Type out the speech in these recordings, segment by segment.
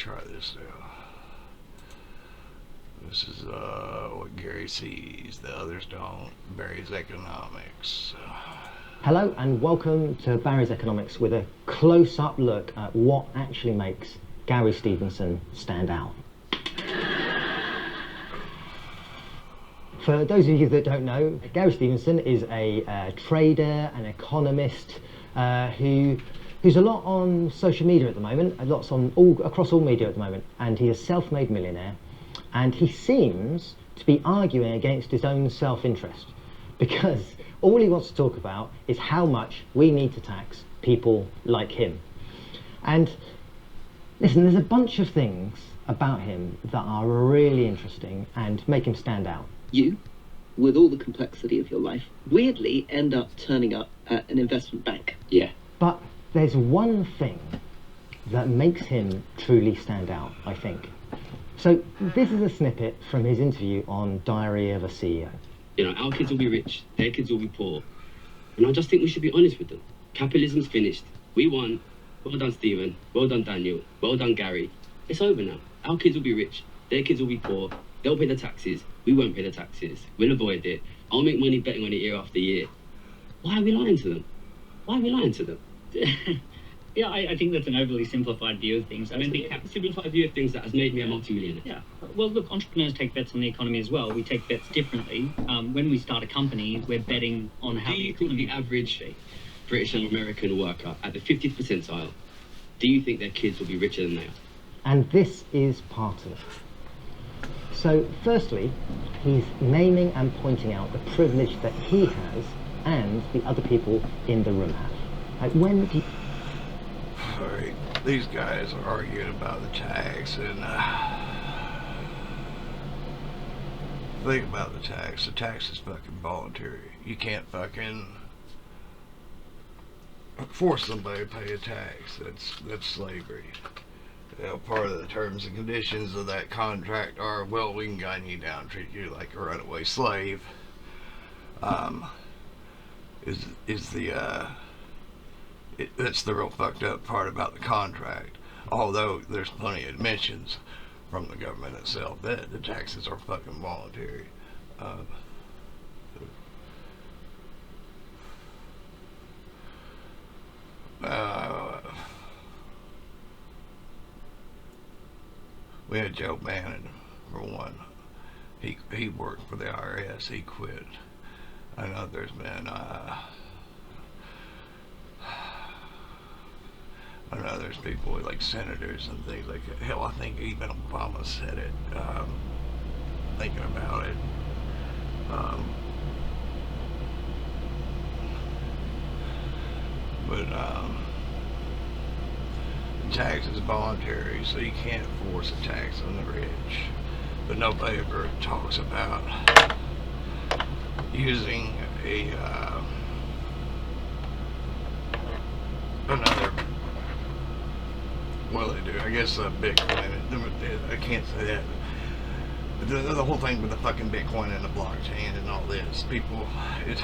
try this now. This is what Gary sees, the others don't. Barry's Economics. Hello and welcome to Barry's Economics with a close-up look at what actually makes Gary Stevenson stand out. For those of you that don't know, Gary Stevenson is a trader, an economist who's a lot on social media at the moment, across all media at the moment, and he is a self-made millionaire, and he seems to be arguing against his own self-interest because all he wants to talk about is how much we need to tax people like him. And listen, there's a bunch of things about him that are really interesting and make him stand out. You, with all the complexity of your life, weirdly end up turning up at an investment bank. Yeah. But there's one thing that makes him truly stand out, I think. So this is a snippet from his interview on Diary of a CEO. You know, our kids will be rich, their kids will be poor. And I just think we should be honest with them. Capitalism's finished. We won. Well done, Stephen. Well done, Daniel. Well done, Gary. It's over now. Our kids will be rich, their kids will be poor. They'll pay the taxes. We won't pay the taxes. We'll avoid it. I'll make money betting on it year after year. Why are we lying to them? Why are we lying to them? Yeah, I think that's an overly simplified view of things. I don't think a simplified view of things that has made me a multi-millionaire. Yeah. Well, look, entrepreneurs take bets on the economy as well. We take bets differently. When we start a company, we're betting on how Do you think the average British and American worker at the 50th percentile, do you think their kids will be richer than they are? And this is part of it. So, firstly, he's naming and pointing out the privilege that he has and the other people in the room have. Like, when do you... Alright, these guys are arguing about the tax, and think about the tax. The tax is fucking voluntary. You can't fucking force somebody to pay a tax. That's slavery. You know, part of the terms and conditions of that contract are, well, we can gun you down, treat you like a runaway slave. That's the real fucked up part about the contract. Although there's plenty of admissions from the government itself that the taxes are fucking voluntary. We had Joe Bannon, for one. He worked for the IRS. He quit. I know there's been I know there's people like senators and things like that. Hell, I think even Obama said it. Thinking about it. But the tax is voluntary, so you can't force a tax on the rich. But nobody ever talks about using another. Well, they do. I guess Bitcoin. I can't say that. The whole thing with the fucking Bitcoin and the blockchain and all this, people, it's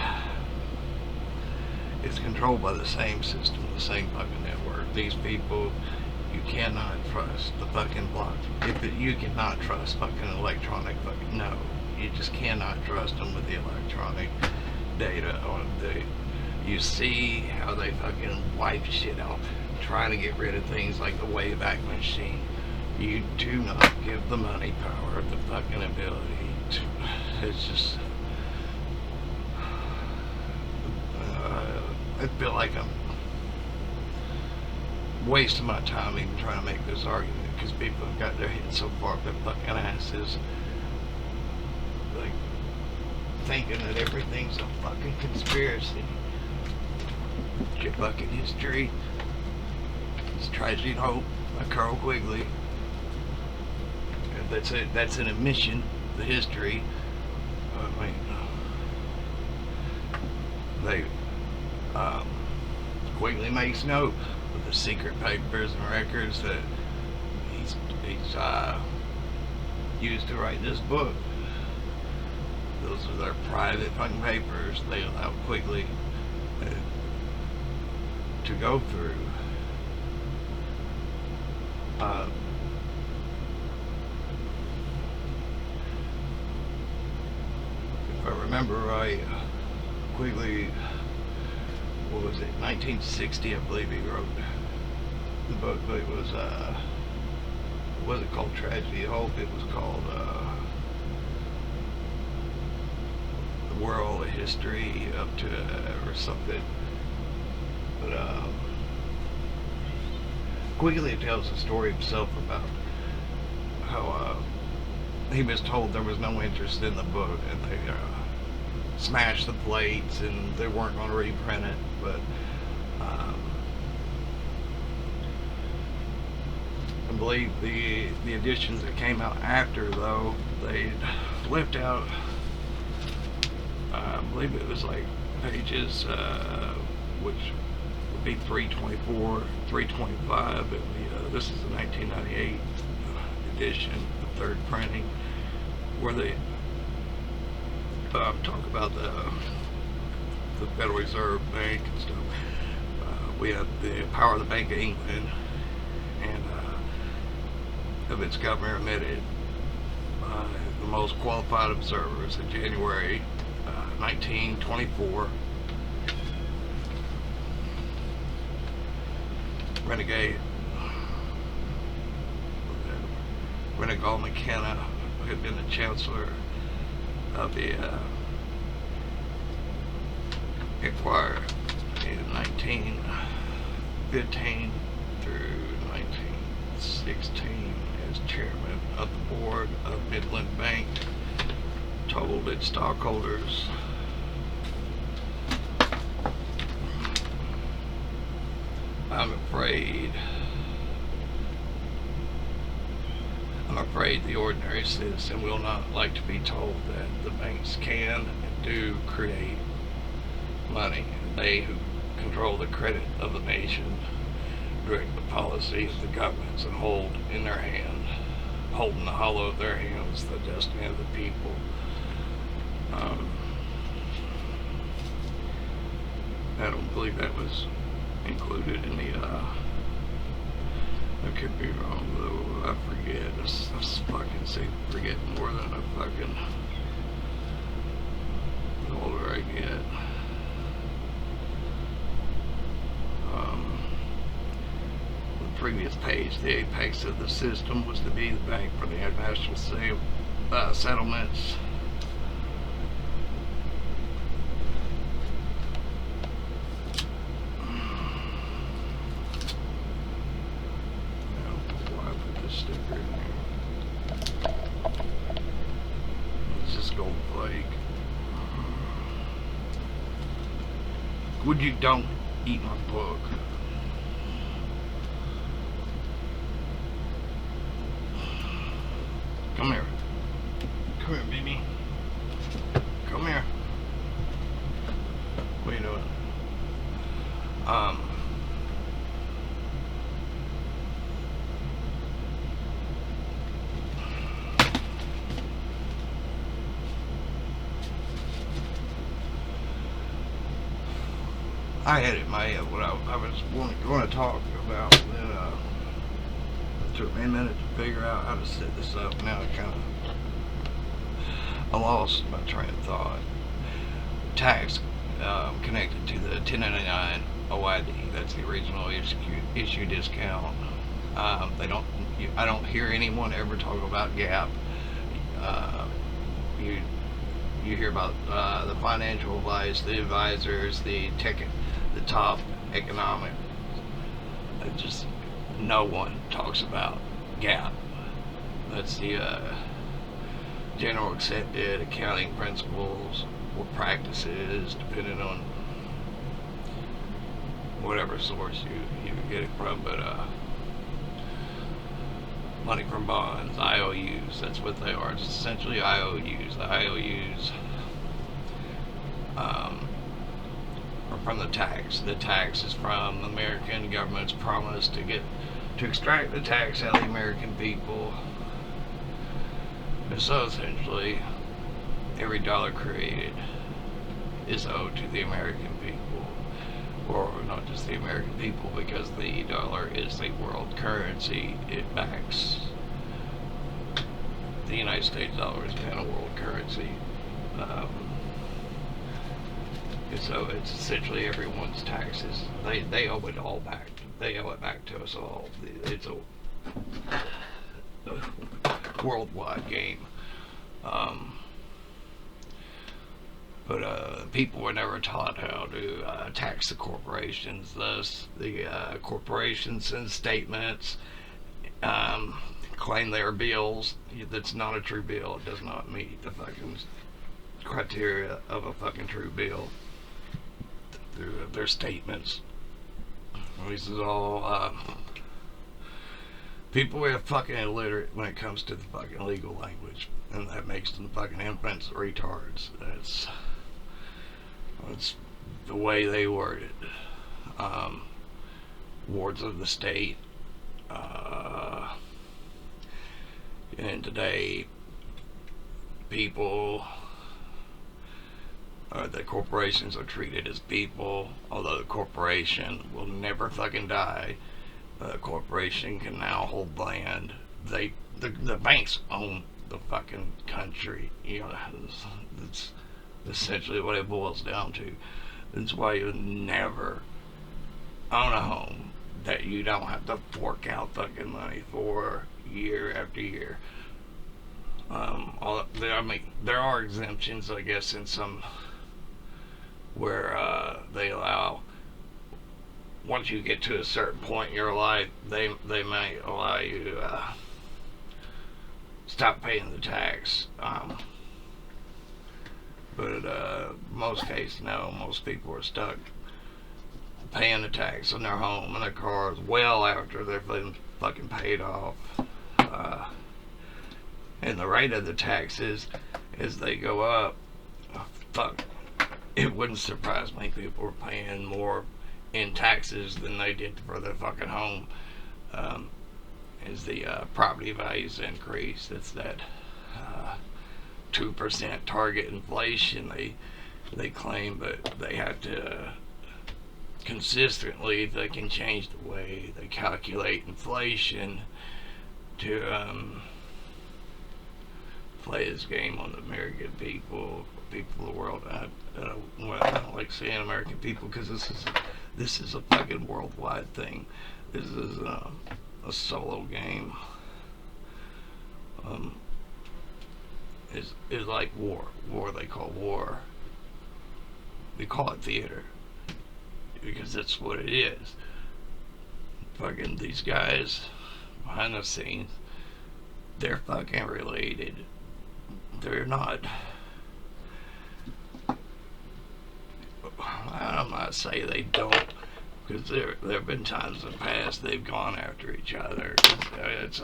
controlled by the same system, the same fucking network. These people, you cannot trust the fucking block. You cannot trust fucking electronic fucking, no. You just cannot trust them with the electronic data on you see how they fucking wipe shit out, trying to get rid of things like the Wayback Machine. You do not give the money power the fucking ability to, it's just, I feel like I'm wasting my time even trying to make this argument because people have got their heads so far up their fucking asses, like, thinking that everything's a fucking conspiracy. Your fucking history. It's Tragedy and Hope by Carl Quigley. That's it. That's an admission. The history. I mean, Quigley makes note of the secret papers and records that he's used to write this book. Those are their private fucking papers. They allowed Quigley to go through. remember right, Quigley, what was it, 1960, I believe he wrote the book, but it was it called Tragedy of Hope? It was called The World, a History up to, or something. But Quigley tells a story himself about how he was told there was no interest in the book, and they smashed the plates, and they weren't going to reprint it. But I believe the editions that came out after, though, they left out, I believe it was like pages, which would be 324, 325. This is the 1998 edition, the third printing, where they talk about the Federal Reserve Bank and stuff. We have the power of the Bank of England and of its governor emitted by the most qualified observers in January 1924. Renegal McKenna, who had been the chancellor of the Inquirer in 1915 through 1916 as chairman of the board of Midland Bank, told its stockholders I'm afraid the ordinary citizen will not like to be told that the banks can and do create money. They who control the credit of the nation direct the policy of the governments and hold in their hand, hold in the hollow of their hands the destiny of the people. I don't believe that was included in the I could be wrong, though. I forget. I fucking forget more than I fucking, the older I get. The previous page, the apex of the system was to be the bank for the international settlements. Sticker in there. It's just gold flake. Would you don't eat my book? Come here. Come here, baby. Come here. What are you doing? I had it in my head what I was going to talk about, then it took me a minute to figure out how to set this up. Now I lost my train of thought. Tax connected to the 1099 OID, that's the original issue discount. I don't hear anyone ever talk about GAAP. You hear about the financial advice, the advisors, the top economic. Just no one talks about GAAP. That's the general accepted accounting principles or practices, depending on whatever source you get it from. But money from bonds, IOUs, that's what they are. It's essentially IOUs. The IOUs are from the tax. The tax is from the American government's promise to extract the tax out of the American people. And so essentially, every dollar created is owed to the American people, or not just the American people, because the dollar is the world currency. It backs the United States dollar as kind of world currency. And so it's essentially everyone's taxes. They owe it all back. They owe it back to us all. It's a worldwide game. But people were never taught how to tax the corporations. Thus, the corporations send statements, claim their bills. That's not a true bill. It does not meet the fucking criteria of a fucking true bill through their statements. This is all people are fucking illiterate when it comes to the fucking legal language, and that makes them fucking infants retards. That's the way they word it. Wards of the state. And today, people, the corporations are treated as people, although the corporation will never fucking die. The corporation can now hold land. The banks own the fucking country. You know, that's essentially what it boils down to. That's why you never own a home that you don't have to fork out fucking money for year after year. There are exemptions, I guess, in some where they allow, once you get to a certain point in your life, they may allow you to stop paying the tax. But most cases, no. Most people are stuck paying the tax on their home and their cars well after they've been fucking paid off. And the rate of the taxes, as they go up, fuck, it wouldn't surprise me if people were paying more in taxes than they did for their fucking home. As the property values increase, it's that 2% target inflation they claim, but they have to consistently, they can change the way they calculate inflation to play this game on the American people of the world. I don't like saying American people because this is a fucking worldwide thing. This is a solo game. Is like war. War they call war. We call it theater because that's what it is. Fucking these guys behind the scenes, they're fucking related. They're not. I'm not saying they don't, because there have been times in the past they've gone after each other. It's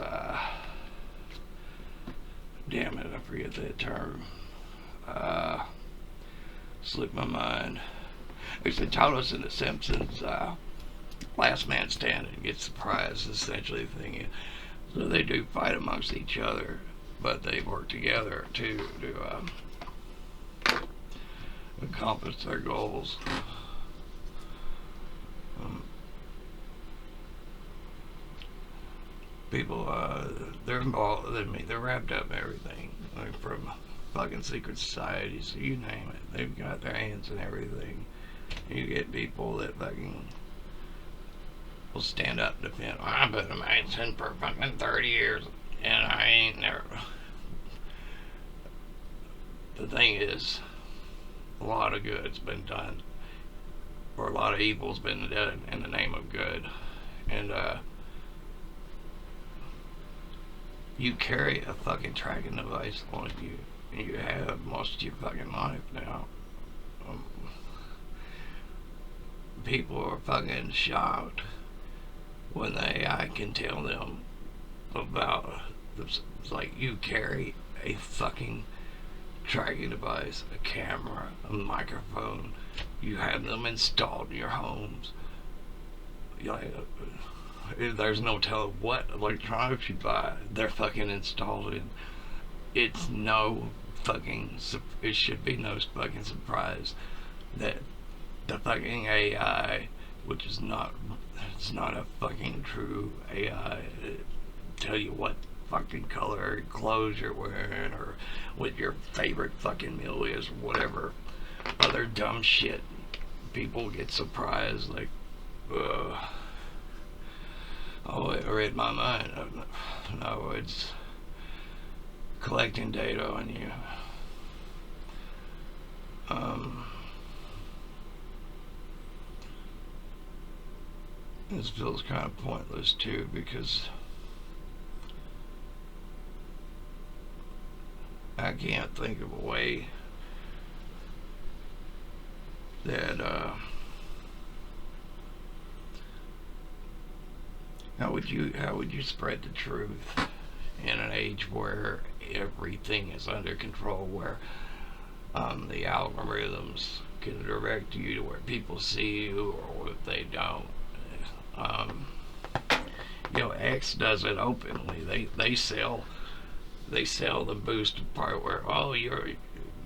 damn it, I forget that term. Slipped my mind. Actually, taught us in The Simpsons, last man standing gets the prize, essentially the thing is. So they do fight amongst each other, but they work together to accomplish their goals. People, they're involved. I mean, they're wrapped up in everything, like from fucking secret societies, you name it. They've got their hands in everything. You get people that fucking will stand up and defend. I've been a Mason for fucking 30 years, and I ain't never. The thing is, a lot of good's been done, or a lot of evil's been done in the name of good, and you carry a fucking tracking device on you, and you have most of your fucking life now. People are fucking shocked when I can tell them about this. It's like, you carry a fucking tracking device, a camera, a microphone. You have them installed in your homes. There's no telling what electronics you buy. They're fucking installed in. It's no fucking. It should be no fucking surprise that the fucking AI, which is not, it's not a fucking true AI, tell you what fucking color clothes you're wearing, or what your favorite fucking meal is, or whatever other dumb shit people get surprised, like, oh, it read my mind. No, it's collecting data on you. This feels kind of pointless too, because I can't think of a way that how would you spread the truth in an age where everything is under control, where the algorithms can direct you to where people see you or if they don't. X does it openly. They sell the boosted part where, oh, you're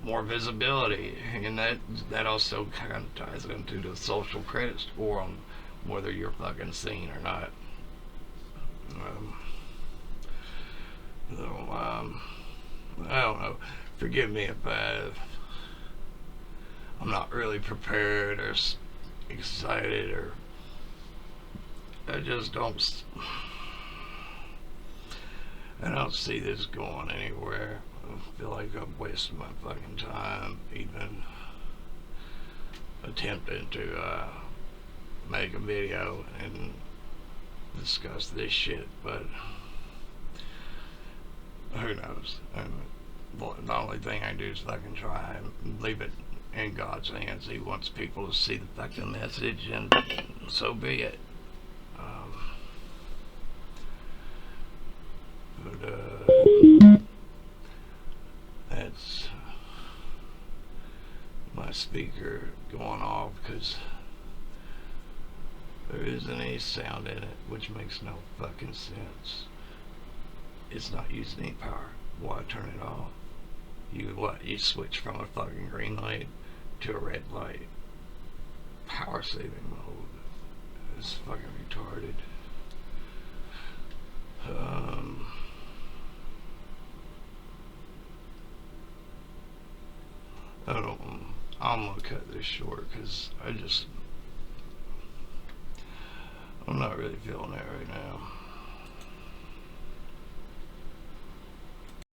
more visibility, and that also kind of ties into the social credit score on whether you're fucking seen or not. I don't know. Forgive me if I'm not really prepared or excited, or I just don't see this going anywhere. I feel like I've wasted my fucking time even attempting to make a video and discuss this shit, but who knows? The only thing I do is fucking try and leave it in God's hands. He wants people to see the fucking message, and so be it. That's my speaker going off because there isn't any sound in it, which makes no fucking sense. It's not using any power. Why turn it off? You switch from a fucking green light to a red light. Power saving mode. It's fucking retarded. I'm gonna cut this short because I'm not really feeling it right now.